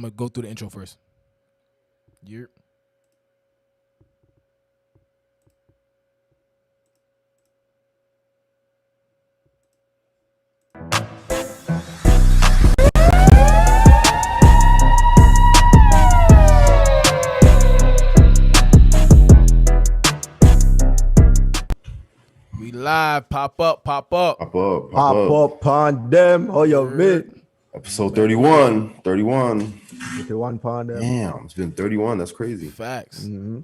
gonna go through the intro first. Yep. We live. Pop up. Pop up. Pop up on them. Oh, yo, man. Episode 31. 31 pound them. Damn, it's been 31. That's crazy. Facts. Mm-hmm.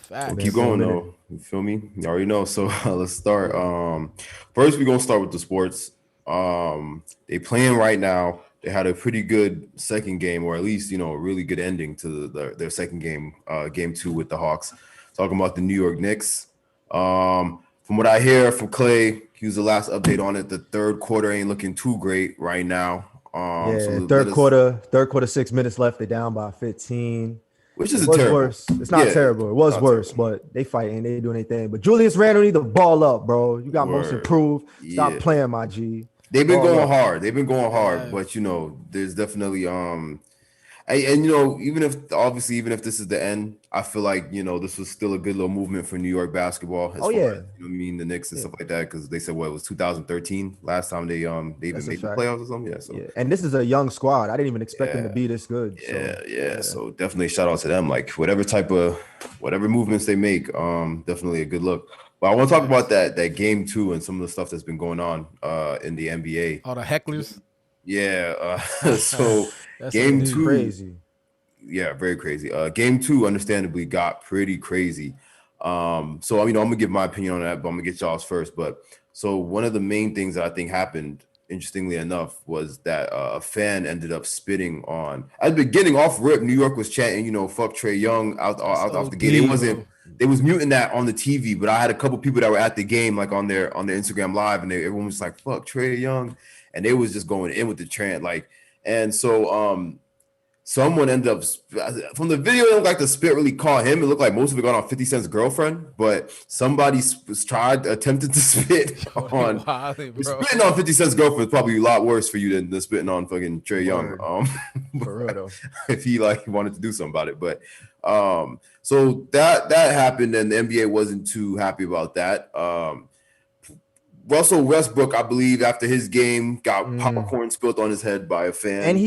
Facts. We'll keep going though. You feel me? You already know. So let's start. First, we're gonna start with the sports. They playing right now. They had a pretty good second game, or at least a really good ending to their second game, game 2 with the Hawks. Talking about the New York Knicks. From what I hear from Clay, he was the last update on it. The third quarter ain't looking too great right now. So third quarter, 6 minutes left. They're down by 15. Which is terrible. Worse. It's not terrible. It was worse, terrible. But they fighting. They doing anything. But Julius Randle need the ball up, bro. You got most improved. Stop playing, my G. They've been going hard. But there's definitely even if this is the end, I feel like this was still a good little movement for New York basketball. The Knicks and stuff like that, because they said it was 2013 last time they even made the playoffs or something. And this is a young squad. I didn't even expect them to be this good. So definitely shout out to them. Like whatever movements they make, definitely a good look. But I want to talk about that game 2 and some of the stuff that's been going on in the NBA. All the hecklers. Yeah. So game 2, crazy. Yeah, very crazy. Game 2, understandably, got pretty crazy. I'm gonna give my opinion on that, but I'm gonna get y'all's first. But so one of the main things that I think happened, interestingly enough, was that a fan ended up spitting on. At the beginning, off rip, New York was chanting, "Fuck Trae Young" out off the game. They was muting that on the TV, but I had a couple people that were at the game, like on their Instagram Live, and everyone was like, "Fuck Trae Young," and they was just going in with the chant, and so someone ended up from the video. It looked like the spit really caught him. It looked like most of it got on 50 Cent's girlfriend, but somebody attempted to spit on spitting on 50 Cent's girlfriend is probably a lot worse for you than spitting on fucking Trae Young. For real though. If he wanted to do something about it, but so that happened, and the NBA wasn't too happy about that. Russell Westbrook, I believe, after his game, got popcorn spilled on his head by a fan, and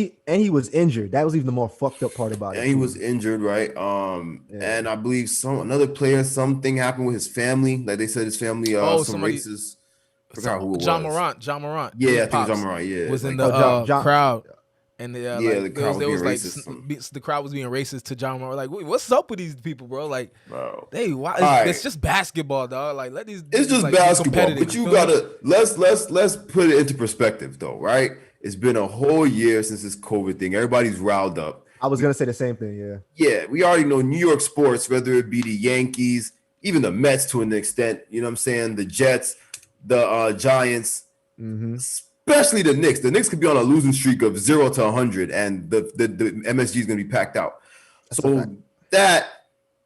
he was injured. That was even the more fucked up part about it. And he was injured, right? And I believe another player, something happened with his family. Like they said, his family, some racist. Forgot who it was. John Morant. Yeah, I think John Morant. Yeah, was in the crowd. And the crowd was being racist. The crowd was being racist to John Morant. Like, what's up with these people, bro? Like, bro, it's just basketball, dog. Like, let these. It's just basketball, but you gotta let's put it into perspective, though, right? It's been a whole year since this COVID thing. Everybody's riled up. I was gonna say the same thing. Yeah. Yeah, we already know New York sports, whether it be the Yankees, even the Mets to an extent. You know what I'm saying? The Jets, the Giants. Mm-hmm. Especially the Knicks. The Knicks could be on a losing streak of 0 to 100, and the MSG is going to be packed out.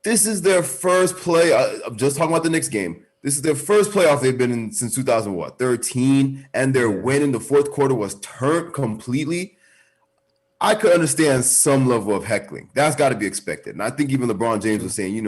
This is their first play. I'm just talking about the Knicks game. This is their first playoff they've been in since 2013, and their win in the fourth quarter was turned completely. I could understand some level of heckling. That's got to be expected, and I think even LeBron James was saying,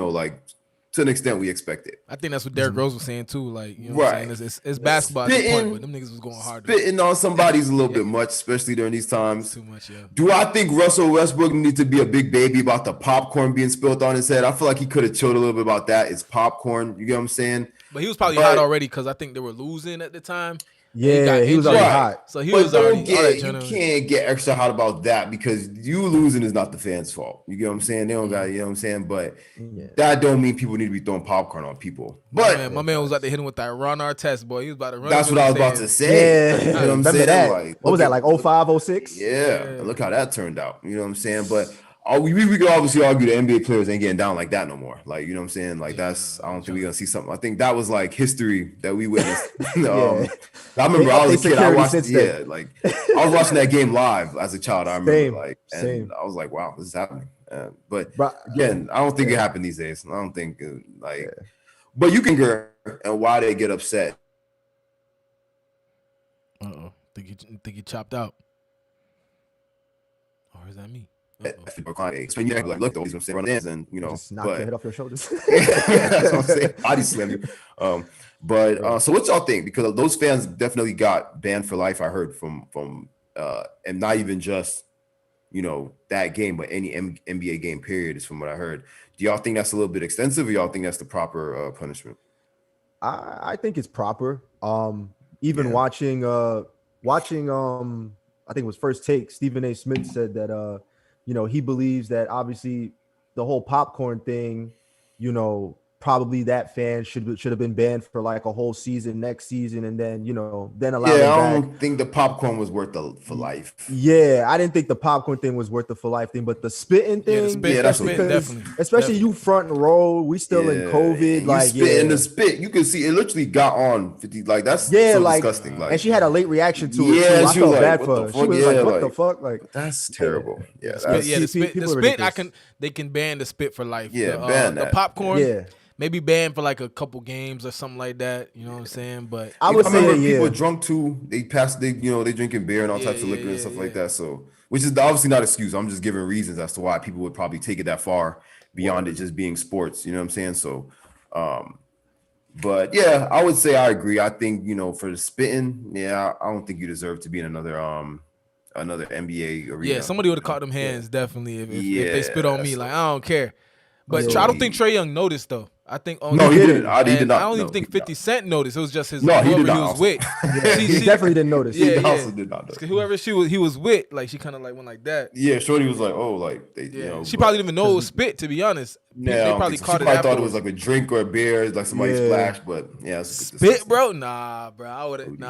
to an extent, we expect it. I think that's what Derrick Rose was saying too. Like, what I'm saying? It's basketball at this point, but them niggas was going hard. Spitting on somebody's a little bit much, especially during these times. Too much, yeah. Do I think Russell Westbrook needs to be a big baby about the popcorn being spilled on his head? I feel like he could have chilled a little bit about that. It's popcorn. You get what I'm saying? But he was probably hot already because I think they were losing at the time. Yeah, he was already hot. So he was already. You can't get extra hot about that because you losing is not the fans' fault. You get what I'm saying? They don't got, you know what I'm saying? But that don't mean people need to be throwing popcorn on people. But my man was out there hitting with that Ron Artest, boy. He was about to run. That's what I was about to say. Yeah, you know what I'm remember saying? that? Like, what was that, like 05, 06? Yeah, look how that turned out. You know what I'm saying? But we could obviously argue the NBA players ain't getting down like that no more. Like, you know what I'm saying? Like, I don't think we're gonna see something. I think that was like history that we witnessed. I remember I was a kid. I watched I was watching that game live as a child. I remember and I was like, wow, this is happening. But again, I don't think it happened these days. I don't think but you can get and why they get upset. Think you chopped out. Or is that me? So you like look those I'm saying and just knock your head off your shoulders. That's what I'm saying. Body slam you. So what y'all think? Because those fans definitely got banned for life. I heard from and not even just that game, but any NBA game period is from what I heard. Do y'all think that's a little bit extensive, or y'all think that's the proper punishment? I think it's proper. Watching I think it was First Take, Stephen A. Smith said that he believes that obviously the whole popcorn thing, probably that fan should have been banned for like a whole season next season, and then then allow them back. I don't think the popcorn was worth the for life. Yeah, I didn't think the popcorn thing was worth the for life thing, but the spitting thing, especially you front row, we still in COVID, the spit, you can see it literally got on 50, like that's disgusting. Like, and she had a late reaction to it. Yeah, I felt bad for her. She was like, "What the fuck?" Like that's terrible. Yeah, the spit. They can ban the spit for life. Yeah, ban that. The popcorn. Yeah. Maybe banned for like a couple games or something like that. You know what I'm saying? But I would say people are drunk too. They drinking beer and all types of liquor and stuff like that. So, which is obviously not an excuse. I'm just giving reasons as to why people would probably take it that far beyond it just being sports. You know what I'm saying? So, but yeah, I would say I agree. I think for the spitting, I don't think you deserve to be in another NBA arena. Yeah, somebody would have caught them hands definitely if they spit on me. Like I don't care. But I don't think Trae Young noticed though. I think he didn't. I did not. I don't even think 50 Cent noticed. It was just whoever he was with. He definitely didn't notice. He also did not notice. Whoever he was with, like she kind of like went like that. Yeah, Shorty was like, oh, like they. She probably didn't even know it was spit. To be honest, they probably caught it. She thought it was like a drink or a beer, like somebody splashed. But spit, bro. Nah, bro. I would.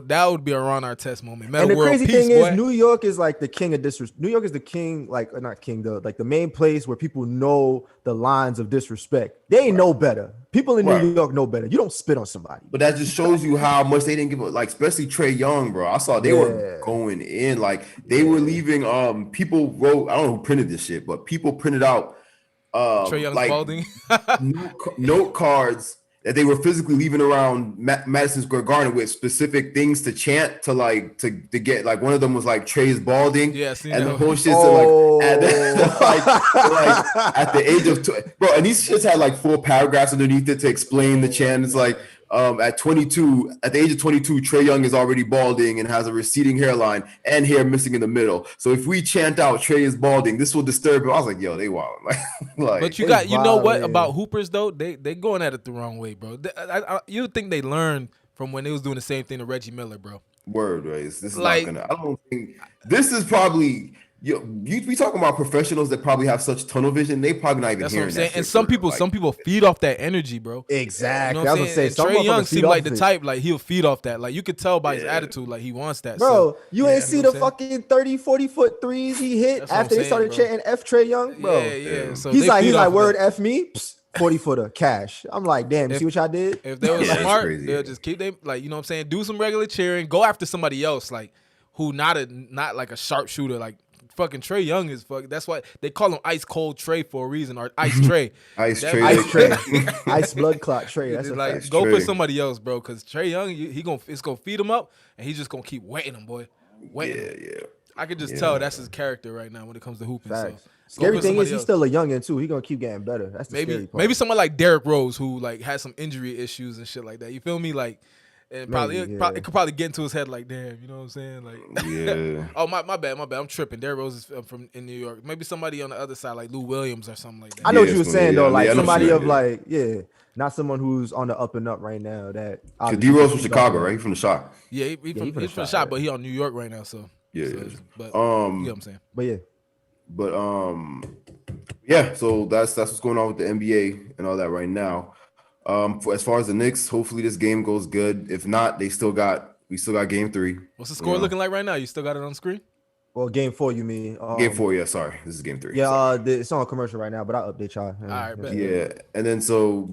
That would be a Ron Artest moment. And the crazy thing is, New York is like the king of disrespect. New York is the king, like not king, like the main place where people know the lines of disrespect. They ain't know better. People in New York know better. You don't spit on somebody. But that just shows you how much they didn't give up. Like, especially Trae Young, bro. I saw they were going in. Like, they were leaving. People wrote, I don't know who printed this shit, but people printed out Trae Young's balding note cards that they were physically leaving around Madison Square Garden with specific things to chant to get. Like, one of them was like Trae's balding. Yeah, the whole shit like at the age of bro, and these shits had like 4 paragraphs underneath it to explain the chant. It's like at the age of 22, Trae Young is already balding and has a receding hairline and hair missing in the middle. So if we chant out Trae is balding, this will disturb him. I was like, yo, they wild. Like, but you know what about hoopers though? They going at it the wrong way, bro. You would think they learned from when they was doing the same thing to Reggie Miller, bro. Word, right? This is like, not gonna. I don't think this is probably. You be talking about professionals that probably have such tunnel vision. They probably not even That's hearing what I'm saying. that. And some people feed off that energy, bro. Exactly. You know what I'm saying? Trae Young seemed like the type, like he'll feed off that. Like you could tell by his attitude, like he wants that. Bro, you ain't see the fucking 30, 40-foot threes he hit after they started chanting F Trae Young, bro. Yeah. So he's like word F me. 40-footer cash. I'm like, damn, see what y'all did? If they were smart, they'll just keep them, like, you know what I'm saying? Do some regular cheering. Go after somebody else, like, who not like a sharpshooter, like fucking Trae Young is fucking. That's why they call him Ice Cold Trae for a reason, or Ice Trae. Ice Trae. Ice blood clot Trae. That's like go for somebody else, bro. Because Trae Young, it's gonna feed him up, and he's just gonna keep wetting him, boy. Yeah. I could just tell that's his character right now when it comes to hooping. Facts. So. Scary thing is he's still a youngin' too. He's gonna keep getting better. That's the scary part. Maybe someone like Derrick Rose who like has some injury issues and shit like that. You feel me? Like, and it could probably get into his head like, damn, you know what I'm saying? Like, oh my bad. I'm tripping. Derrick Rose is from in New York. Maybe somebody on the other side like Lou Williams or something like that. I know what you were saying though. Like somebody of like not someone who's on the up and up right now. That D Rose from Chicago, right? He from the Shot. Yeah, he's from the Shot, but he on New York right now. So yeah. But you know what I'm saying. So that's what's going on with the NBA and all that right now. As far as the Knicks, hopefully this game goes good. If not, we still got game 3. What's the score looking like right now? You still got it on screen? Well, game 4, you mean? Game 4, yeah. Sorry, this is game 3. Yeah, it's on commercial right now, but I'll update y'all. All right, bet. Yeah, and then so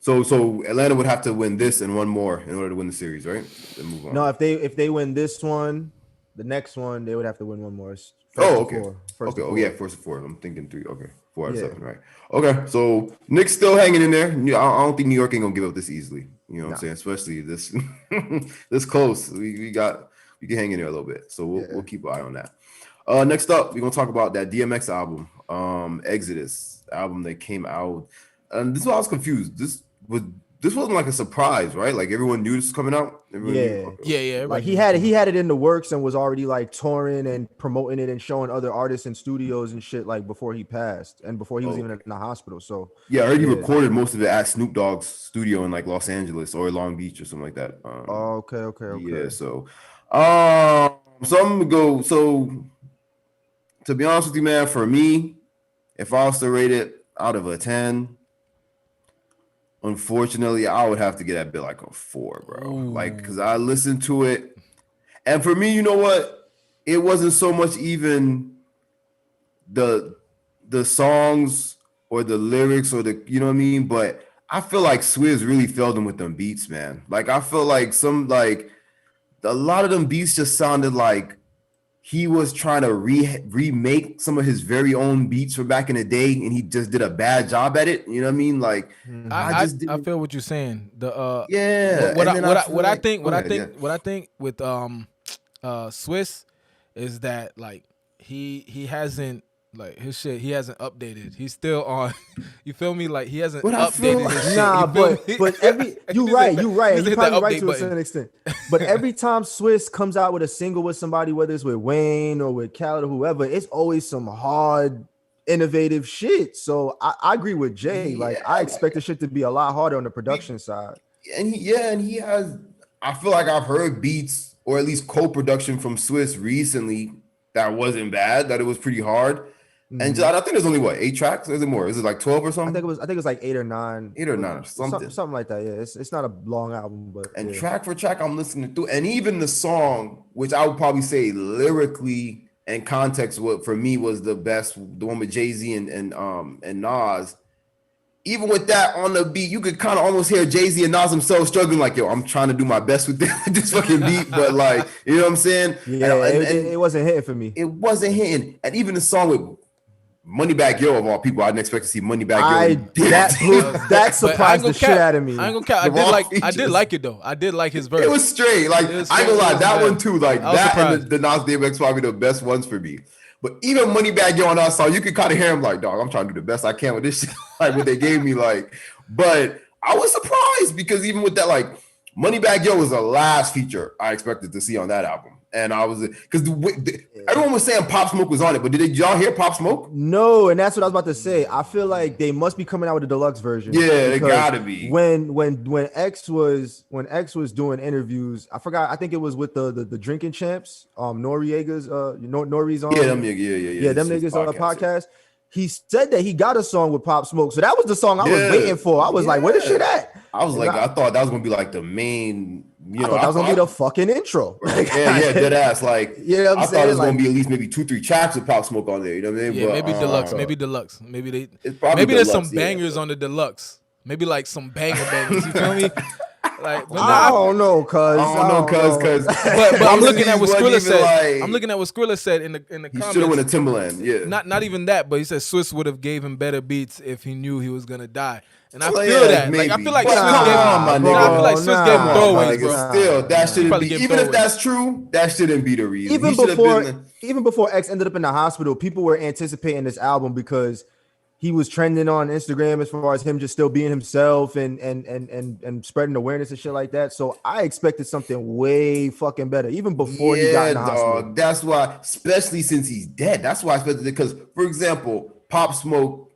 Atlanta would have to win this and one more in order to win the series, right? Then move on. No, if they win this one, the next one they would have to win one more. Okay. First of 4. I'm thinking 3. Okay, 4 out of 7, right? Okay, so Knicks still hanging in there. I don't think New York ain't gonna give up this easily. You know what I'm saying? Especially this this close. We can hang in there a little bit. So we'll keep an eye on that. Next up, we're gonna talk about that DMX album, Exodus album that came out. And this is why I was confused. This wasn't like a surprise, right? Like everyone knew this was coming out. Yeah. Like he had it in the works and was already like touring and promoting it and showing other artists in studios and shit like before he passed and before he was even in the hospital. So yeah, I heard he recorded most of it at Snoop Dogg's studio in like Los Angeles or Long Beach or something like that. Okay. Yeah, so I'm gonna go. So to be honest with you, man, for me, if I was to rate it out of a 10, unfortunately, I would have to get that bit like a 4, bro. Ooh. Like, because I listened to it, and for me, you know what? It wasn't so much even the songs or the lyrics or the, you know what I mean? But I feel like Swizz really failed him with them beats, man. Like, I feel like a lot of them beats just sounded like he was trying to remake some of his very own beats from back in the day, and he just did a bad job at it. You know what I mean? Like, I feel what you're saying. What I think with Swizz is that like he hasn't like his shit. He hasn't updated. He's still on. You feel me? Like he hasn't updated his shit. Nah, but you're right. And you're probably right to a certain extent. But every time Swizz comes out with a single with somebody, whether it's with Wayne or with Khaled or whoever, it's always some hard, innovative shit. So I agree with Jay. Like I expect the shit to be a lot harder on the production side. And he has. I feel like I've heard beats or at least co-production from Swizz recently that wasn't bad. That it was pretty hard. And I think there's only 8 tracks? Or is it more? Is it like 12 or something? I think it was like 8 or 9. 8 or 9 or something. Something like that. Yeah, it's not a long album, but track for track, I'm listening through, and even the song, which I would probably say lyrically and context, what for me was the best, the one with Jay-Z and Nas. Even with that on the beat, you could kind of almost hear Jay-Z and Nas themselves struggling, like, yo, I'm trying to do my best with this fucking beat, but like, you know what I'm saying? Yeah, and it wasn't hitting for me. It wasn't hitting, and even the song with Moneybagg Yo of all people, I didn't expect to see Moneybagg Yo. That surprised the shit out of me. I ain't gonna count. I did like it though. I did like his verse. It was straight. Like I ain't gonna lie, that one too. Like that and the Nas DMX probably the best ones for me. But even Moneybagg Yo on that song, you could kind of hear him like, dog, I'm trying to do the best I can with this shit. Like what they gave me, like. But I was surprised because even with that, like Moneybagg Yo was the last feature I expected to see on that album. And I was because everyone was saying Pop Smoke was on it, but did y'all hear Pop Smoke? No, and that's what I was about to say. I feel like they must be coming out with a deluxe version. Yeah, they gotta be. When X was doing interviews, I forgot. I think it was with the Drinking Champs, Noriega's, Nori's on. Yeah, them niggas on the podcast. He said that he got a song with Pop Smoke, so that was the song I was waiting for. I was like, "Where the shit at?" I was like, I thought that was gonna be like the main. You know, that was gonna be the fucking intro. Dead ass. Like, yeah, I thought it was gonna be at least maybe 2-3 tracks with Pop Smoke on there. You know what I mean? Yeah, but, maybe deluxe. Maybe deluxe, there's some bangers on the deluxe. Maybe like some bangers. You feel me? Like, I don't know, cuz. But I'm looking at what Skrilla said. I'm looking at what Skrilla said in the comments. He should have went to Timberland. Yeah. Not even that, but he said Swizz would have gave him better beats if he knew he was gonna die. And I feel that. Maybe. Like I feel like Swizz gave him throwaways, bro. Still, that shouldn't be. Even if that's true, that shouldn't be the reason. Even before X ended up in the hospital, people were anticipating this album because he was trending on Instagram as far as him just still being himself and spreading awareness and shit like that. So I expected something way fucking better, even before he got in the hospital. That's why, especially since he's dead. That's why I expected it. Because, for example, Pop Smoke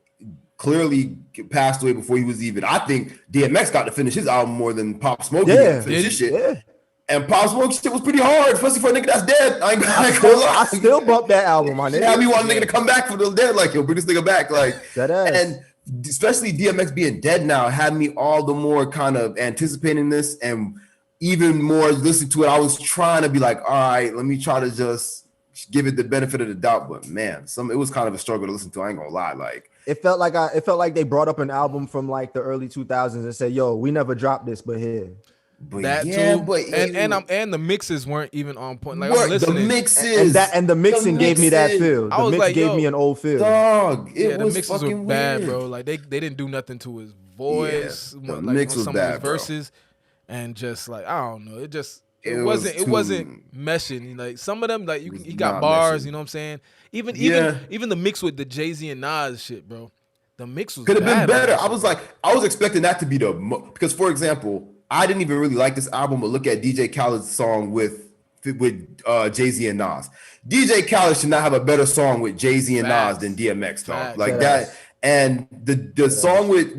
clearly passed away before he was even. I think DMX got to finish his album more than Pop Smoke. Yeah, finish his shit. Yeah. And Pop Smoke shit was pretty hard, especially for a nigga that's dead. I still bump that album, my nigga. Yeah, me want a nigga to come back for the dead, like, yo, bring this nigga back, like. That ass. And especially DMX being dead now had me all the more kind of anticipating this and even more listening to it. I was trying to be like, all right, let me try to just give it the benefit of the doubt. But man, it was kind of a struggle to listen to. I ain't gonna lie, like. It felt like they brought up an album from like the early 2000s and said, yo, we never dropped this, but here. But that yeah, too, but and the mixes weren't even on point. Like I'm listening, the mixes and the mixing gave me that feel. I was like, gave me an old feel. Dog, the mixes were bad, bro. Like they didn't do nothing to his voice. Yeah, the like mix was some bad, of his verses, and just like I don't know, it it wasn't meshing. Like some of them, like he got bars. Meshing. You know what I'm saying? Even the mix with the Jay-Z and Nas shit, bro. The mix was could have been better. I was expecting that to be because, for example, I didn't even really like this album, but look at DJ Khaled's song with Jay-Z and Nas. DJ Khaled should not have a better song with Jay-Z and Nas than DMX, dog. Like that. And the song with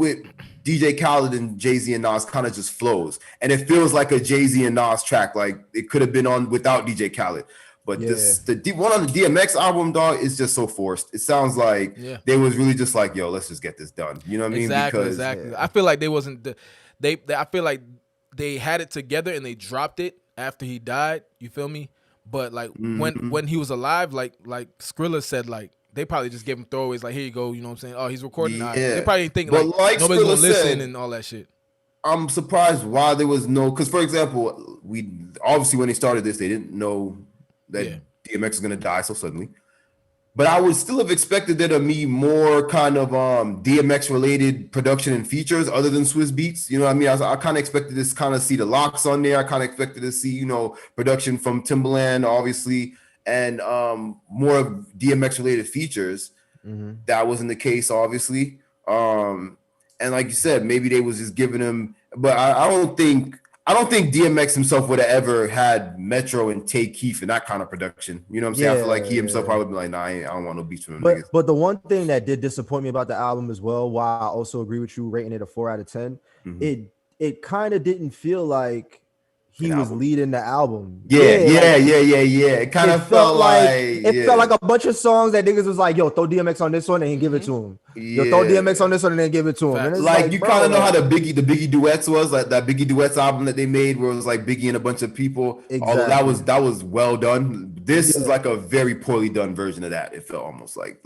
DJ Khaled and Jay-Z and Nas kind of just flows. And it feels like a Jay-Z and Nas track. Like it could have been on without DJ Khaled. But the one on the DMX album, dog, is just so forced. It sounds like they was really just like, yo, let's just get this done. You know what I mean? Exactly. I feel like they wasn't I feel like they had it together and they dropped it after he died. You feel me? But like when he was alive, like Skrilla said, like they probably just gave him throwaways. Like, here you go. You know what I'm saying? Oh, he's recording. Yeah. They probably didn't think like nobody's gonna listen and all that shit. I'm surprised why there was no. Because for example, we obviously when they started this, they didn't know that DMX is gonna die so suddenly. But I would still have expected there to be more kind of DMX related production and features other than Swiss Beats. You know what I mean? I kind of expected to kind of see the locks on there. I kind of expected to see, you know, production from Timbaland, obviously, and more of DMX related features. That wasn't the case, obviously. And like you said, maybe they was just giving him, but I don't think DMX himself would have ever had Metro and Tay Keith in that kind of production. You know what I'm saying? I feel like he himself probably be like, nah, I don't want no beats from him. But the one thing that did disappoint me about the album as well, while I also agree with you rating it a 4 out of 10, it kind of didn't feel like he was leading the album. Yeah. It kind of felt like felt like a bunch of songs that niggas was like, yo, throw DMX on this one and give it to him. Yo, throw DMX on this one and then give it to him. And it's like you kind of know how the Biggie duets was, like that Biggie duets album that they made where it was like Biggie and a bunch of people. Exactly. That was well done. This is like a very poorly done version of that. It felt almost like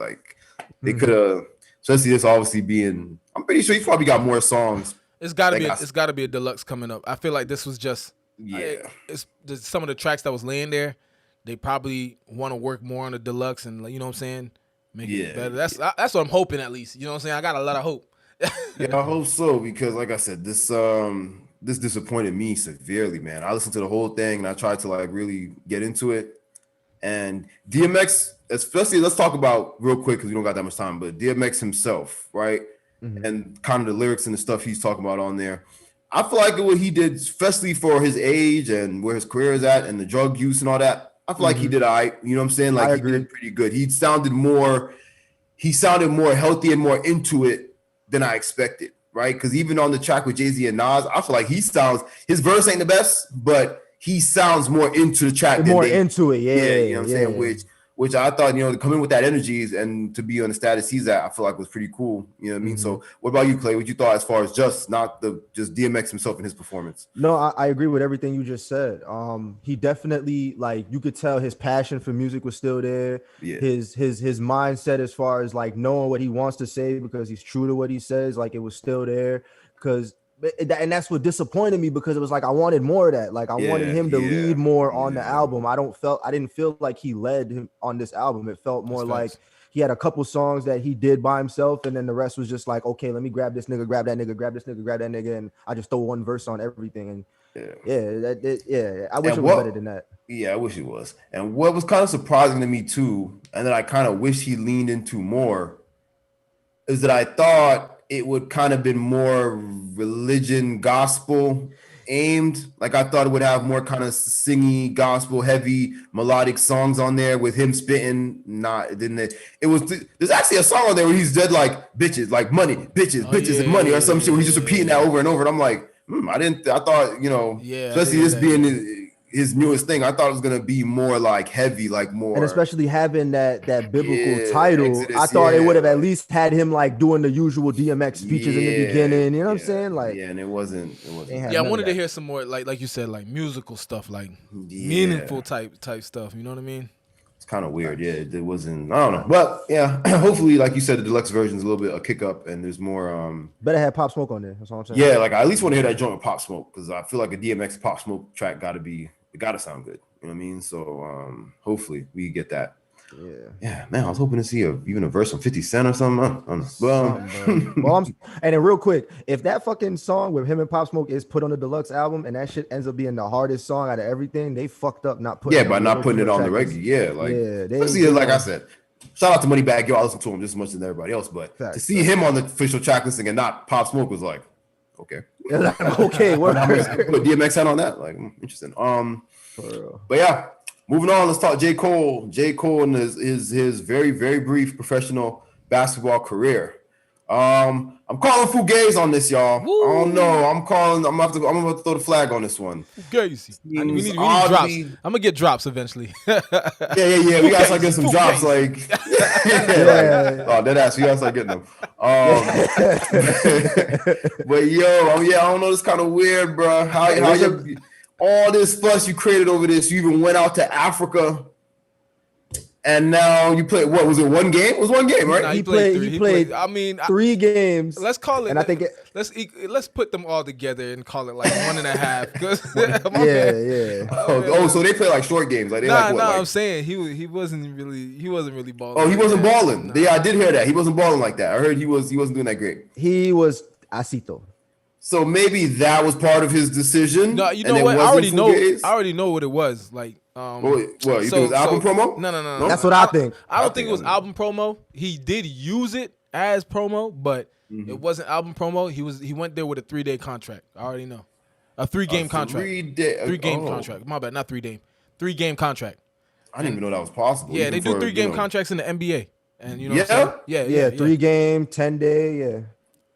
they could have, especially this obviously being, I'm pretty sure he's probably got more songs. It's gotta be a deluxe coming up. I feel like this was just it's some of the tracks that was laying there. They probably want to work more on the deluxe and, you know what I'm saying, make it better. That's what I'm hoping, at least. You know what I'm saying? I got a lot of hope. I hope so, because like I said, this disappointed me severely, man. I listened to the whole thing and I tried to like really get into it. And DMX, especially, let's talk about real quick because we don't got that much time, but DMX himself, right? And kind of the lyrics and the stuff he's talking about on there. I feel like what he did, especially for his age and where his career is at and the drug use and all that, I feel like he did all right. You know what I'm saying? Like he did pretty good. He sounded more healthy and more into it than I expected, right? Because even on the track with Jay-Z and Nas, I feel like his verse ain't the best, but he sounds more into the track. More into it, you know what I'm saying? Which I thought, you know, to come in with that energy and to be on the status he's at, I feel like was pretty cool. You know what I mean? So what about you, Clay? What you thought as far as just DMX himself and his performance? No, I agree with everything you just said. He definitely, like, you could tell his passion for music was still there. Yeah. His mindset as far as like knowing what he wants to say because he's true to what he says, like it was still there. And that's what disappointed me, because it was like I wanted more of that. Like I wanted him to lead more on the album. I didn't feel like he led him on this album. It felt more like he had a couple songs that he did by himself, and then the rest was just like, okay, let me grab this nigga, grab that nigga, grab this nigga, grab that nigga, and I just throw one verse on everything. And I wish it was better than that. Yeah, I wish it was. And what was kind of surprising to me too, and that I kind of wish he leaned into more, is that I thought it would kind of been more religion gospel aimed. Like I thought it would have more kind of singy, gospel heavy, melodic songs on there with him spitting. There's actually a song on there where he's dead like bitches, like money, bitches and money or some shit where he's just repeating that over and over. And I'm like, I thought, you know, especially this being his newest thing, I thought it was gonna be more like heavy, like more, and especially having that biblical title. Exodus, I thought it would have at least had him like doing the usual DMX speeches in the beginning. You know what I'm saying? Like, and it wasn't. I wanted to hear some more, like you said, like musical stuff, like meaningful type stuff. You know what I mean? It's kind of weird. Yeah, it wasn't. I don't know, but hopefully, like you said, the deluxe version is a little bit a kick up, and there's more. Better have Pop Smoke on there. That's all I'm saying. Yeah, like I at least want to hear that joint with Pop Smoke, because I feel like a DMX Pop Smoke track got to sound good. You know what I mean? So hopefully we get that. Yeah, man, I was hoping to see even a verse from 50 Cent or something. I don't know. Well, and then real quick, if that fucking song with him and Pop Smoke is put on the deluxe album and that shit ends up being the hardest song out of everything, they fucked up not putting. Yeah, by not putting it on the regular. Yeah, like like I said, shout out to Moneybagg Yo. I listen to him just as much as everybody else, but to see him on the official track listing and not Pop Smoke was like, okay, okay. Put DMX hat on that, like interesting. But yeah. Moving on, let's talk Jcole. Jcole and his very, very brief professional basketball career. I'm calling fugazi on this, y'all. Woo. I don't know. I'm about to throw the flag on this one. Fugazi. We need drops. I'm gonna get drops eventually. Yeah. We gotta start getting some drops. Like, oh, dead ass. We gotta start getting them. But I don't know. It's kind of weird, bro. How you all this fuss you created over this? You even went out to Africa. And now you played, what was it, one game? It was one game, right? No, he played. I mean, 3 games. Let's call it. And I think let's put them all together and call it like 1.5. Oh, so they play like short games. Like I'm saying he wasn't really balling. Oh, he wasn't balling. Nah. Yeah, I did hear that. He wasn't balling like that. I heard he wasn't doing that great. He was asito. So maybe that was part of his decision. No, you know what? I already know what it was. Like, what? You think it was album promo? No. That's what I think. I don't think it was album promo. He did use it as promo, but it wasn't album promo. He went there with a 3-day contract. I already know. A 3-game contract. 3-game contract. My bad, not 3-day. 3-game contract. I didn't even know that was possible. Yeah, they do 3-game contracts in the NBA. And you know what I'm saying? Yeah, 3-game, 10-day, yeah.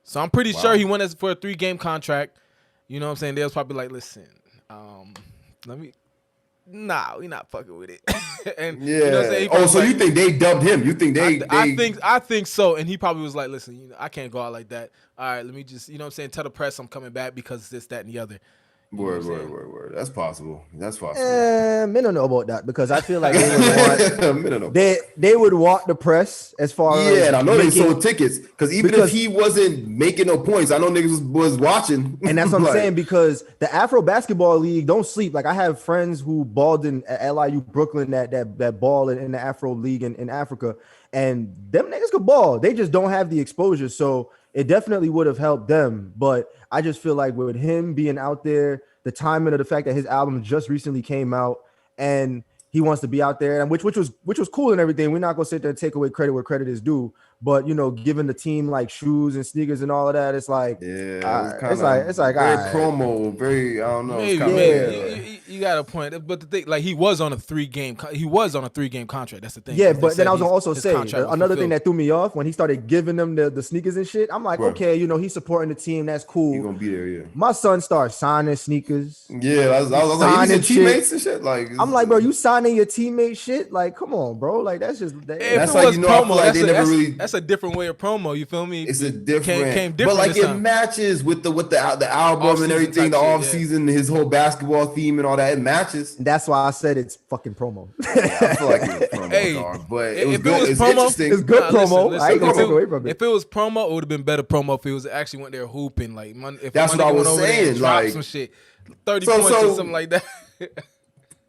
So I'm pretty sure he went for a 3-game contract. You know what I'm saying? They was probably like, listen, we not fucking with it. And you know what I'm saying? So you think they dubbed him? You think I think so. And he probably was like, listen, I can't go out like that. All right, let me just, you know what I'm saying, tell the press I'm coming back because this, that, and the other. Word. That's possible. Me don't know about that because I feel like they would want the press as far as and I know they sold tickets because if he wasn't making no points, I know niggas was watching. And that's what I'm saying because the Afro Basketball League don't sleep. Like I have friends who balled in at LIU Brooklyn that ball in the Afro League in Africa, and them niggas could ball. They just don't have the exposure, so it definitely would have helped them. But I just feel like with him being out there, the timing of the fact that his album just recently came out and he wants to be out there, and which was cool and everything. We're not gonna sit there and take away credit where credit is due, but you know, giving the team like shoes and sneakers and all of that, it's like it's like very promo, very I don't know. Maybe. You got a point, but the thing, like he was on a 3-game contract. That's the thing. Yeah, but then I was gonna also say another thing that threw me off when he started giving them the sneakers and shit. I'm like, okay, you know, he's supporting the team. That's cool. He's gonna be there. Yeah. My son starts signing sneakers. Yeah, I was like, even teammates and shit. Like, I'm like, bro, you signing your teammate shit? Like, come on, bro. Like, that's just that's like, you know, promo. I feel like that's a different way of promo. You feel me? It's a different, but like it matches with the album and everything, the off season, his whole basketball theme and all that. It matches. That's why I said it's fucking promo. I feel like it was promo, dog. But it was good. It's promo, interesting. It's good promo. Listen, I ain't gonna take away from it. If it was promo, it would have been better promo if it was actually went there hooping. Like, that's what I was saying. Like some shit, 30 points or something like that.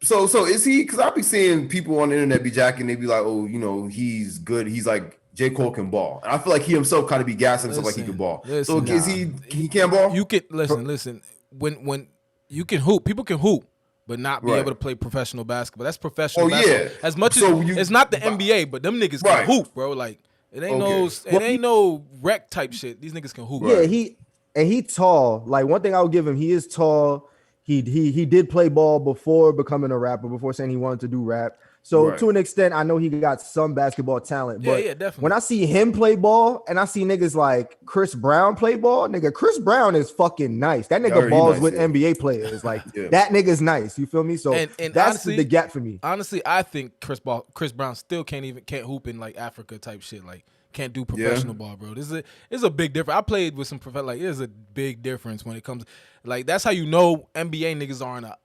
So is he? Because I be seeing people on the internet be jacking. They be like, oh, you know, he's good. He's like Jcole can ball, and I feel like he himself kind of be gassing himself like he can ball. So is he can't ball? You can listen. When you can hoop, people can hoop, but not be able to play professional basketball. That's professional basketball. Yeah. As much as it's not the NBA, but them niggas can hoop, bro. Like it ain't no rec type shit. These niggas can hoop. Yeah, he tall. Like one thing I would give him, he is tall. He did play ball before becoming a rapper, before saying he wanted to do rap. So to an extent, I know he got some basketball talent. But definitely. When I see him play ball and I see niggas like Chris Brown play ball, nigga, Chris Brown is fucking nice. That nigga balls with NBA players. Like that nigga's nice. You feel me? So and that's honestly, the gap for me. Honestly, I think Chris Brown still can't hoop in like Africa type shit. Like can't do professional ball, bro. This is a big difference. I played with some like there's a big difference when it comes like that's how you know NBA niggas are on a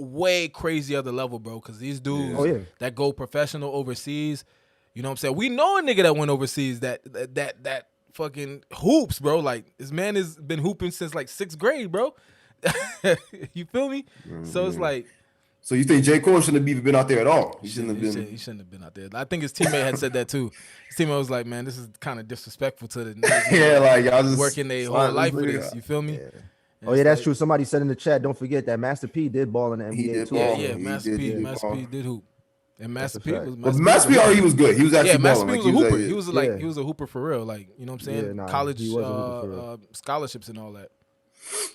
way crazy other level, bro, because these dudes that go professional overseas, you know what I'm saying? We know a nigga that went overseas that fucking hoops, bro. Like this man has been hooping since like 6th grade, bro. You feel me? So it's like So you think Jcole shouldn't have even been out there at all? He shouldn't have been out there. I think his teammate had said that too. His teammate was like, "Man, this is kind of disrespectful to the niggas yeah, like y'all just working their whole life for this." You feel me? Yeah. Oh yeah, that's true. Somebody said in the chat, don't forget that Master P did ball in the NBA too. Yeah, Master P did hoop. And Master P was he was good. He was actually Master balling. P was a hooper. He was a hooper for real. Like, you know what I'm saying? Yeah, college scholarships and all that.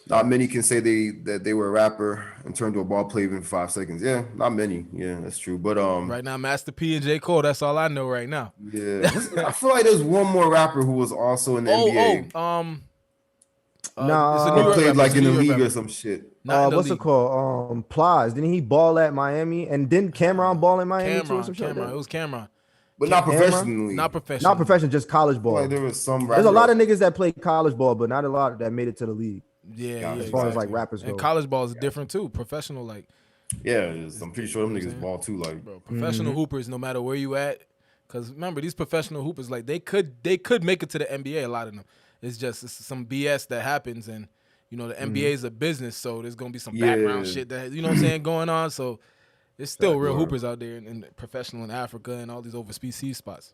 Not many can say that they were a rapper and turned to a ball player even for 5 seconds. Yeah, not many. Yeah, that's true. But right now, Master P and Jcole, that's all I know right now. Yeah, I feel like there's one more rapper who was also in the NBA. Played like in the league or some shit. What's it called? Plies. Didn't he ball at Miami? And didn't Cameron ball in Miami too or some shit? It was Cameron. But not professionally. Not professional, just college ball. Like there was some There's a lot of niggas that played college ball, but not a lot that made it to the league. Yeah, as far as like rappers go. And college ball is different too. Professional, like. Yeah, I'm pretty sure them niggas ball too. Like, bro, professional hoopers, no matter where you at, because remember these professional hoopers, like they could make it to the NBA. A lot of them. It's some BS that happens, and you know the NBA is a business, so there's gonna be some background shit that you know what I'm saying going on. So there's still real hoopers out there in professional in Africa and all these overseas spots.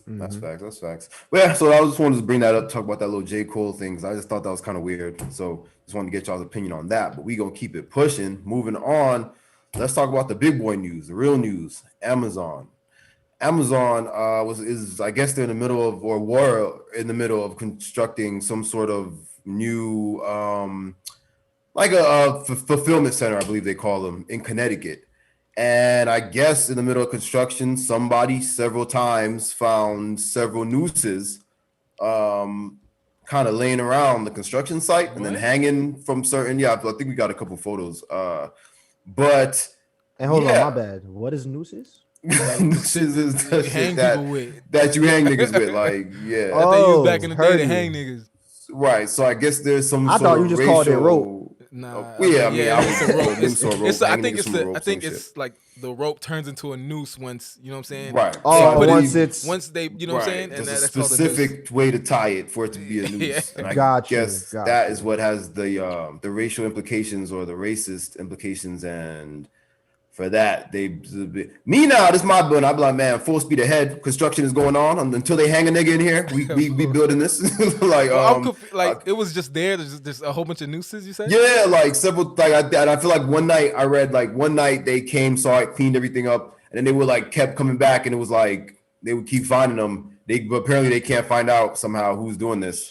That's facts. But yeah, so I just wanted to bring that up, talk about that little Jcole thing, because I just thought that was kind of weird. So just wanted to get y'all's opinion on that. But we gonna keep it pushing. Moving on, let's talk about the big boy news, the real news. Amazon is I guess they're in the middle of, or were in the middle of constructing some sort of new like a fulfillment center, I believe they call them, in Connecticut. And I guess in the middle of construction, somebody several times found several nooses kind of laying around the construction site and then hanging from certain, I think we got a couple photos. But and hold on, my bad. What is nooses? Nooses is the shit that you hang niggas with. Like, yeah. I think you was back in the day to hang niggas. Right. So I guess there's some I thought you just called it rope. Nah, it's a rope. I think it's like the rope turns into a noose once, you know what I'm saying? Right. Once they, you know what I'm saying? And that's a specific way to tie it for it to be a noose. And I guess that is what has the racial implications or the racist implications, and for that, me now, this is my building. I'd be like, man, full speed ahead. Construction is going on until they hang a nigga in here. We building this. Like, it was just there. There's just a whole bunch of nooses. You said? Yeah, like several. Like I feel like one night they came, saw it, cleaned everything up, and then they were like kept coming back, and it was like they would keep finding them. But apparently they can't find out somehow who's doing this.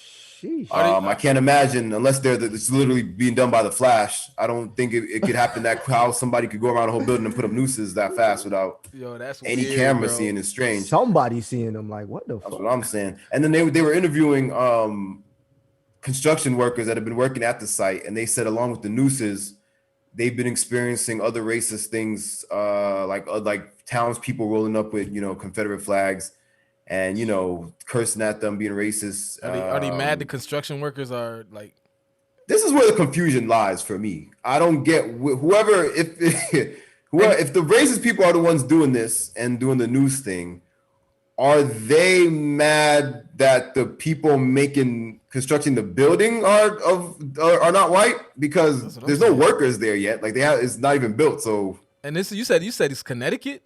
I can't imagine unless it's literally being done by the Flash. I don't think it could happen that how somebody could go around the whole building and put up nooses that fast without any camera seeing. It's strange. Somebody seeing them, like what the fuck? That's what I'm saying. And then they were interviewing construction workers that have been working at the site, and they said along with the nooses, they've been experiencing other racist things, like townspeople rolling up with Confederate flags. And cursing at them, being racist. Are they mad? The construction workers are like. This is where the confusion lies for me. I don't get if the racist people are the ones doing this and doing the news thing, are they mad that the people constructing the building are not white because there's no workers there yet? Like it's not even built. So. And this you said it's Connecticut.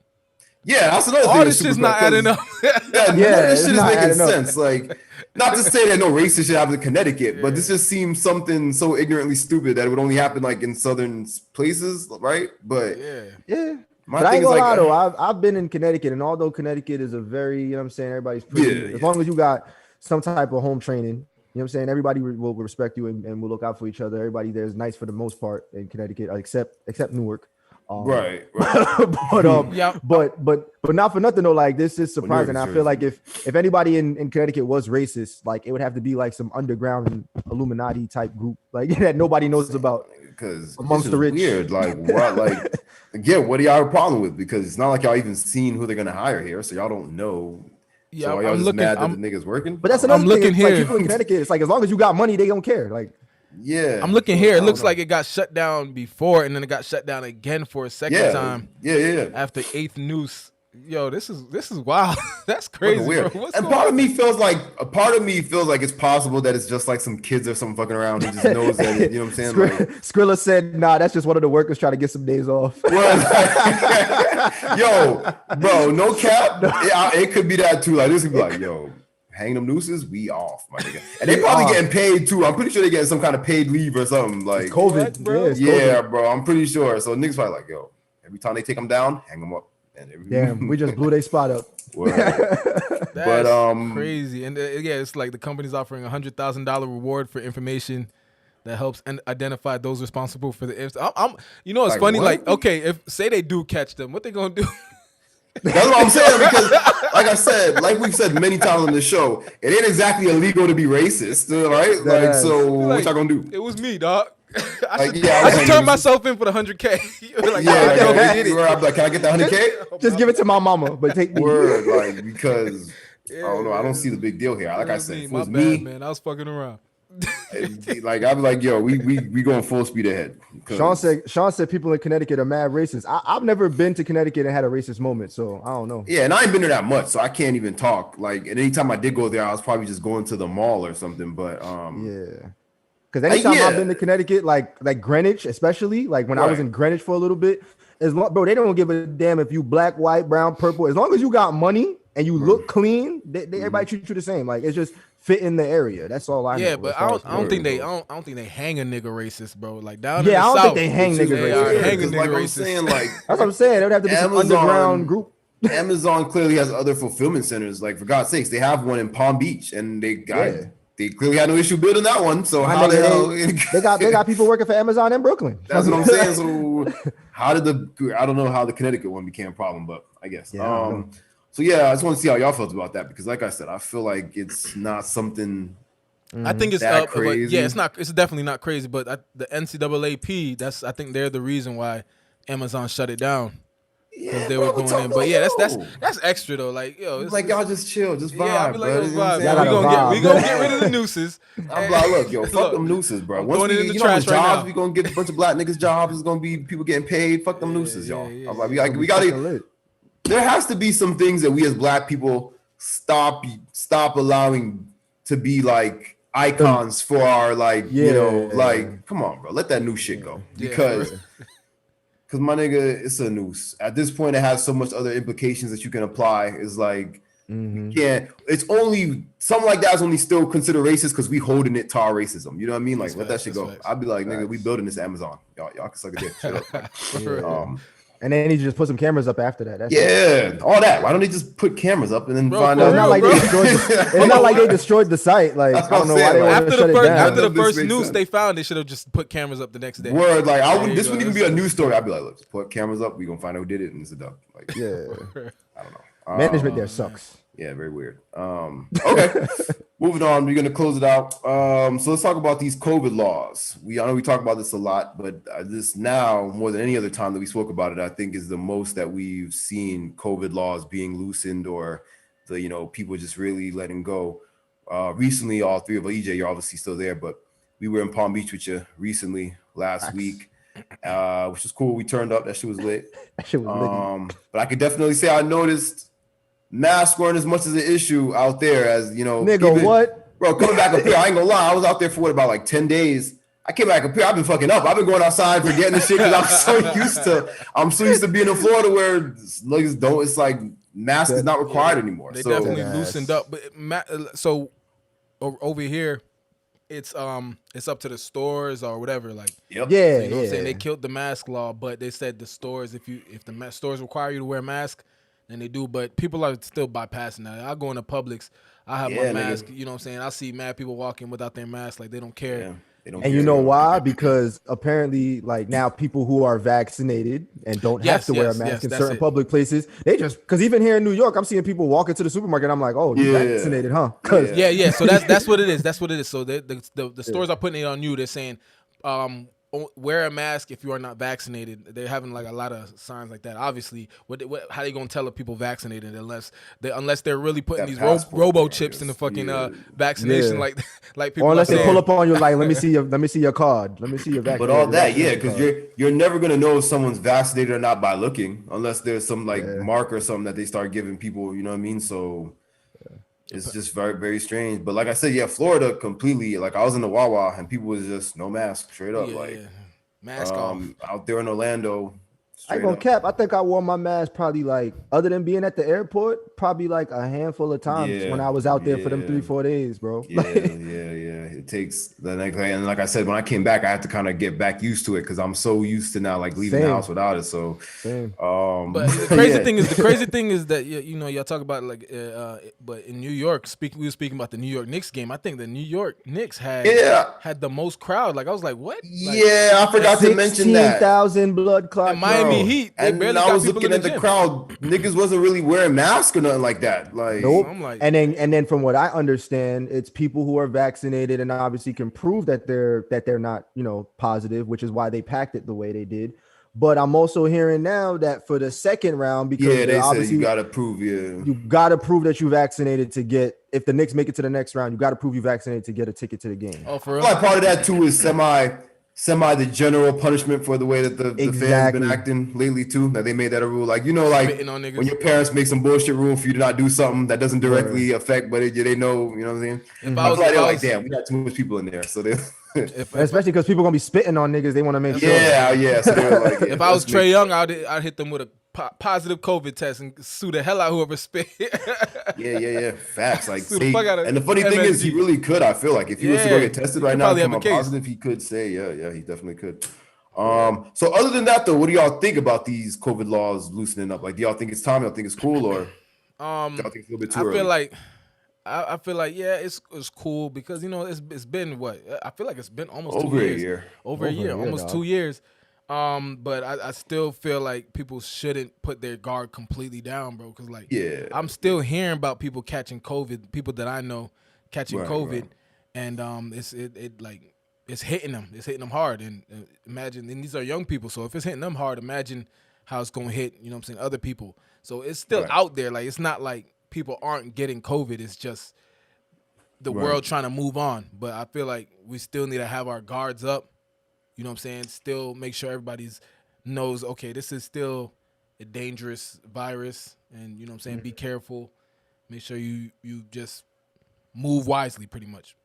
Yeah, that's another thing. All this shit's not adding up. This shit is making sense. Like, not to say that no racist shit happens in Connecticut, but this just seems something so ignorantly stupid that it would only happen like in southern places, right? But yeah. But I ain't gonna lie though, I've been in Connecticut, and although Connecticut is a very, you know what I'm saying, everybody's pretty, as long as you got some type of home training, you know what I'm saying, everybody will respect you and will look out for each other. Everybody there is nice for the most part in Connecticut, except Newark. Right. but not for nothing though. Like this is surprising. I feel like if anybody in Connecticut was racist, like it would have to be like some underground Illuminati type group, like that nobody knows about. Because amongst the rich, weird. Like what? Like again, what do y'all have a problem with? Because it's not like y'all even seen who they're gonna hire here, so y'all don't know. Yeah, so y'all just mad that the nigga's working. But that's another thing. Here. Like people in Connecticut, it's like as long as you got money, they don't care. Like. Yeah, I'm looking here. It looks like it got shut down before, and then it got shut down again for a second time. Yeah. After 8th noose Yo, this is wild. That's crazy, weird. Bro. And part of me feels like it's possible that it's just like some kids or something fucking around who just knows that. You know what I'm saying? Skrilla said, "Nah, that's just one of the workers trying to get some days off." Yo, bro, no cap. It could be that too. Like this could be like, yo, hang them nooses, we off, my nigga. And they probably getting paid too. I'm pretty sure they getting some kind of paid leave or something. Like it's COVID, bro. Yeah, bro. I'm pretty sure. So niggas probably like, yo, every time they take them down, hang them up. Damn, we just blew their spot up. That's crazy. And it's like the company's offering $100,000 reward for information that helps identify those responsible for the incident. It's like, funny. What? Like, okay, if say they do catch them, what they gonna do? That's what I'm saying, because like I said, like we've said many times on the show, it ain't exactly illegal to be racist, right? Like, so what y'all gonna do? It was me, dog. I should turn myself in for the $100K. Like, I'm like, can I get the $100K? Just give it to my mama, but take the word, like, because I don't know, I don't see the big deal here. Like I said, it was me, man. I was fucking around. Like I was like, yo, we going full speed ahead. Sean said people in Connecticut are mad racist. I've never been to Connecticut and had a racist moment, so I don't know. Yeah, and I ain't been there that much, so I can't even talk. Like, and anytime I did go there, I was probably just going to the mall or something. But yeah. Because anytime I've been to Connecticut, like Greenwich, especially, like when I was in Greenwich for a little bit, bro, they don't give a damn if you black, white, brown, purple. As long as you got money and you look clean, everybody treats you the same. Like, it's just fit in the area. That's all I know. Yeah, but I don't think they hang a nigga racist, bro. Like down in the South, I don't think they hang nigga racist. Hang a nigga racist. That's what I'm saying. There would have to be some underground group. Amazon clearly has other fulfillment centers. Like, for God's sakes, they have one in Palm Beach, and they clearly had no issue building that one. So how the hell they got people working for Amazon in Brooklyn? That's what I'm saying. So I don't know how the Connecticut one became a problem, but I guess. Yeah, so yeah, I just want to see how y'all felt about that, because like I said, I feel like it's not something. I think it's that crazy. But yeah, it's not. It's definitely not crazy. But the NCAAP, I think they're the reason why Amazon shut it down. Because they were going in, but yeah, that's extra though. Like, yo, it's like y'all just chill, just vibe. Yeah, I be like, bro. We gonna get rid of the nooses. I'm like, look, yo, fuck them nooses, bro. Once we jobs, we gonna get a bunch of black niggas jobs. It's gonna be people getting paid. Fuck them nooses, y'all. I'm like, we gotta. There has to be some things that we as black people stop allowing to be like icons for our like, come on, bro, let that new shit go, because my nigga, it's a noose. At this point, it has so much other implications that you can apply. It's like, it's only something like that is only still considered racist because we holding it to our racism. You know what I mean? Like, let that shit go. I'd be like, nigga, we building this Amazon. Y'all can suck a dick. Shut up. And then he just put some cameras up after that. That's all that. Why don't they just put cameras up and then find out? It's not like they destroyed the site. Like, I don't know why they want to shut it down. After the first news they found, they should have just put cameras up the next day. Word, like this wouldn't even be a news story. I'd be like, look, just put cameras up. We gonna find out who did it, and it's a dub. Like, I don't know. Management there sucks. Yeah, very weird. Okay, moving on. We're gonna close it out. So let's talk about these COVID laws. I know we talk about this a lot, but this now more than any other time that we spoke about it, I think is the most that we've seen COVID laws being loosened, or the people just really letting go. Recently, all three of us, EJ, you're obviously still there, but we were in Palm Beach with you recently last week, which was cool. We turned up. That shit was lit. But I could definitely say I noticed masks weren't as much as an issue out there as, Nigga, what? Bro, coming back up here, I ain't gonna lie. I was out there for about like 10 days. I came back up here. I've been fucking up. I've been going outside forgetting the shit because I'm so used to being in Florida where it's like mask is not required anymore. They definitely loosened up. But so over here, it's up to the stores or whatever. Like, yeah, so you know what I'm saying? They killed the mask law, but they said the stores, if the stores require you to wear a mask, then they do. But people are still bypassing that. I go into Publix, I have my mask. You know what I'm saying? I see mad people walking without their mask, like they don't care. Yeah. And you know why? Because apparently, like now, people who are vaccinated and don't have to wear a mask in certain public places, they just because even here in New York, I'm seeing people walk into the supermarket. I'm like, oh, you vaccinated, huh? Yeah. So that's what it is. That's what it is. So the stores are putting it on you. They're saying, wear a mask if you are not vaccinated. They're having like a lot of signs like that. Obviously, how they gonna tell if people vaccinated unless they're really putting these robo chips in the fucking vaccination like people. Or unless they pull up on you like, let me see your card. Let me see your vaccine. But all that, because you're never gonna know if someone's vaccinated or not by looking, unless there's some mark or something that they start giving people. You know what I mean? So. It's just very, very strange. But like I said, Florida completely, like I was in the Wawa and people was just no mask, straight up. Mask off. Out there in Orlando. I ain't gonna cap. I think I wore my mask probably like, other than being at the airport, probably like a handful of times when I was out there for them 3-4 days, bro. Yeah. It takes the next, and like I said, when I came back, I had to kind of get back used to it because I'm so used to now like leaving the house without it. So, but the crazy thing is that y'all talk about like, but in New York, we were speaking about the New York Knicks game. I think the New York Knicks had the most crowd. Like I was like, what? Like, I forgot to mention that 16,000 blood clots. Miami Heat. And I was looking at the crowd. Niggas wasn't really wearing masks or nothing like that. Like, nope. And then from what I understand, it's people who are vaccinated and obviously can prove that they're not, positive, which is why they packed it the way they did. But I'm also hearing now that for the second round, because they said you gotta prove you gotta prove that you vaccinated to get. If the Knicks make it to the next round, you gotta prove you vaccinated to get a ticket to the game. Oh, for real? Like part of that too is semi the general punishment for the way that the fans been acting lately too. That they made that a rule, like when your parents make some bullshit rule for you to not do something that doesn't directly affect, but they know, you know what I'm saying. They're like, damn, we got too much people in there, so they. Especially because people gonna be spitting on niggas, they want to make sure. Yeah. So like, if I was Trae Young, I'd hit them with a positive COVID test and sue the hell out whoever spit. Yeah. Facts. Like, and the funny thing is, he really could. I feel like if he was to go get tested right now, come up positive, he could say, he definitely could. So other than that, though, what do y'all think about these COVID laws loosening up? Like, do y'all think it's time? Y'all think it's cool, or y'all think it's a little bit too early? I feel like it's cool because it's been what I feel like it's been almost over 2 years. a year, almost 2 years. But I still feel like people shouldn't put their guard completely down, bro. Because I'm still hearing about people catching COVID, people that I know catching COVID, and it's hitting them. It's hitting them hard. And imagine, and these are young people, so if it's hitting them hard, imagine how it's gonna hit. Other people. So it's still out there. Like it's not like people aren't getting COVID. It's just the world trying to move on. But I feel like we still need to have our guards up. You know what I'm saying? Still make sure everybody's knows, okay, this is still a dangerous virus. And, you know what I'm saying? Be careful. Make sure you just move wisely, pretty much.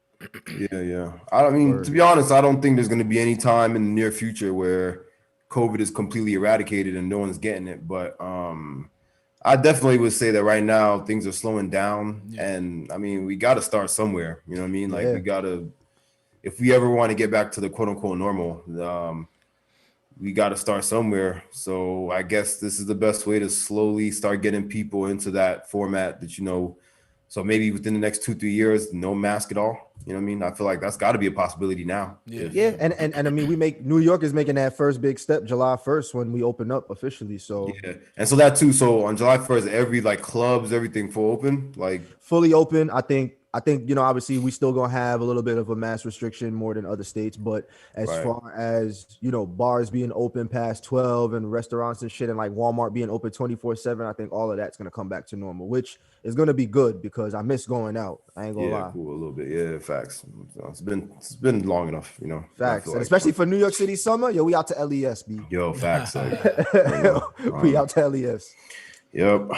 Yeah. I mean, to be honest, I don't think there's going to be any time in the near future where COVID is completely eradicated and no one's getting it. But I definitely would say that right now things are slowing down. Yeah. And, I mean, we got to start somewhere. You know what I mean? Like, we got to. If we ever want to get back to the quote unquote normal, we got to start somewhere. So I guess this is the best way to slowly start getting people into that format that, so maybe within the next 2-3 years, no mask at all. You know what I mean? I feel like that's got to be a possibility now. Yeah. And I mean, New York is making that first big step July 1st when we open up officially. So and so that too. So on July 1st, every clubs, everything full open, fully open. I think, obviously we still gonna have a little bit of a mass restriction more than other states, but as far as, bars being open past 12 and restaurants and shit and like Walmart being open 24/7, I think all of that's gonna come back to normal, which is gonna be good because I miss going out. I ain't gonna lie. Cool, a little bit. Yeah, facts. It's been long enough, Facts. And especially for New York City summer, we out to LES, B. Yo, facts. We out to LES. Yep.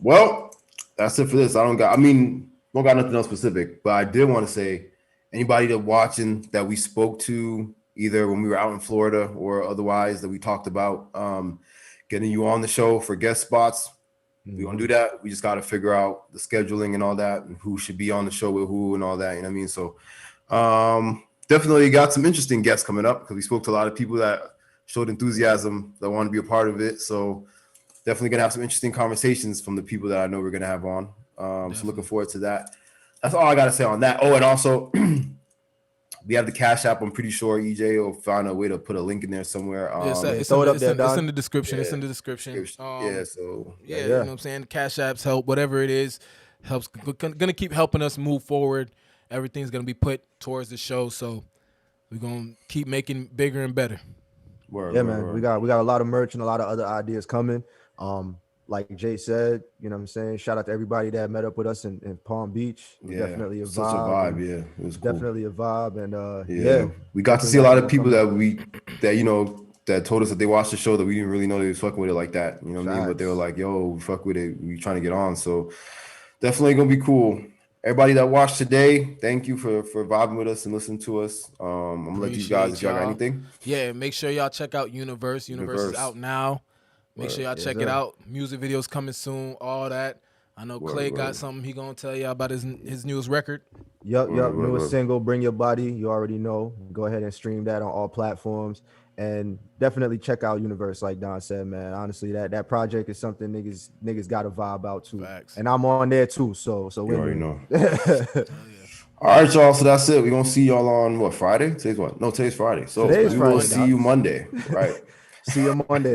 Well, that's it for this. Don't got nothing else specific, but I did want to say anybody that watching that we spoke to either when we were out in Florida or otherwise that we talked about getting you on the show for guest spots. We gonna do that. We just got to figure out the scheduling and all that and who should be on the show with who and all that. You know what I mean? So definitely got some interesting guests coming up because we spoke to a lot of people that showed enthusiasm that want to be a part of it. So definitely gonna have some interesting conversations from the people that I know we're gonna have on. So looking forward to that. That's all I gotta say on that. Oh, and also we have the Cashapp. I'm pretty sure EJ will find a way to put a link in there somewhere. It's in the description. It's in the description. You know what I'm saying? The Cashapp's help, whatever it is, helps. Gonna keep helping us move forward. Everything's gonna be put towards the show. So We're gonna keep making bigger and better. Man. We got a lot of merch and a lot of other ideas coming. Like Jay said, you know what I'm saying? Shout out to everybody that met up with us in Palm Beach. Definitely a vibe. Such a vibe, yeah. It was cool. Definitely a vibe. And we got to see a lot of people that told us that they watched the show that we didn't really know they was fucking with it like that. You know what I mean? But they were like, yo, we fuck with it. We trying to get on. So definitely gonna be cool. Everybody that watched today, thank you for vibing with us and listening to us. I'm gonna let these guys, if y'all got anything. Yeah, make sure y'all check out Universe. Universe is out now. Make sure y'all check it out. Music videos coming soon, all that. I know Clay got something he gonna tell y'all about his newest record. Yep. Newest single, Bring Your Body. You already know. Go ahead and stream that on all platforms. And definitely check out Universe, like Don said, man. Honestly, that project is something niggas got to vibe out to. Facts. And I'm on there too, so you already know. All right, y'all. So that's it. We're gonna see y'all on Friday? Today's what? No, today's Friday. So we will see you Monday. Right. See you Monday.